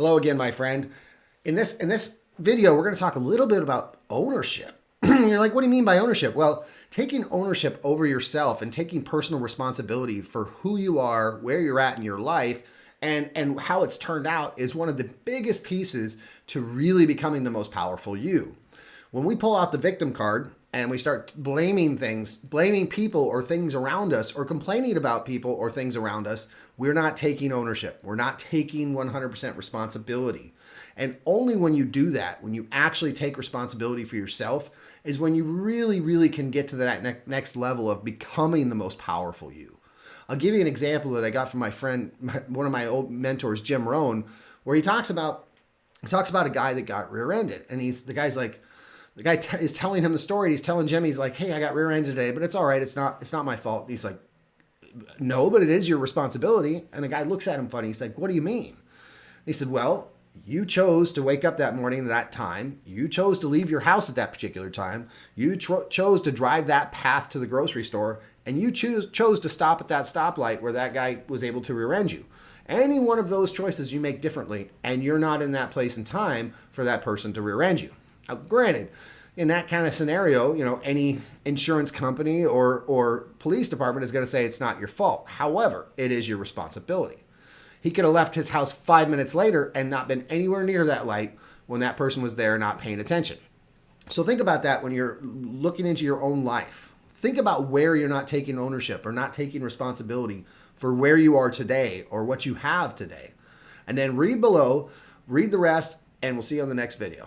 Hello again, my friend. In this video, we're going to talk a little bit about ownership. You're like, what do you mean by ownership? Well, taking ownership over yourself and taking personal responsibility for who you are, where you're at in your life, and how it's turned out is one of the biggest pieces to really becoming the most powerful you. When we pull out the victim card and we start blaming things, blaming people or things around us, or complaining about people or things around us, we're not taking ownership. We're not taking 100% responsibility. And only when you do that, when you actually take responsibility for yourself, is when you really can get to that next level of becoming the most powerful you. I'll give you an example that I got from my friend, one of my old mentors, Jim Rohn, where he talks about a guy that got rear-ended. And the guy is telling him the story. He's telling Jim, he's like, hey, I got rear-ended today, but it's all right. It's not my fault. He's like, no, but it is your responsibility. And the guy looks at him funny. He's like, what do you mean? He said, well, you chose to wake up that morning at that time. You chose to leave your house at that particular time. You chose to drive that path to the grocery store. And you chose to stop at that stoplight where that guy was able to rear-end you. Any one of those choices you make differently, and you're not in that place and time for that person to rear-end you. Now, granted, in that kind of scenario, any insurance company or police department is going to say it's not your fault. However, it is your responsibility. He could have left his house 5 minutes later and not been anywhere near that light when that person was there not paying attention. So think about that when you're looking into your own life. Think about where you're not taking ownership or not taking responsibility for where you are today or what you have today. And then read below, read the rest, and we'll see you on the next video.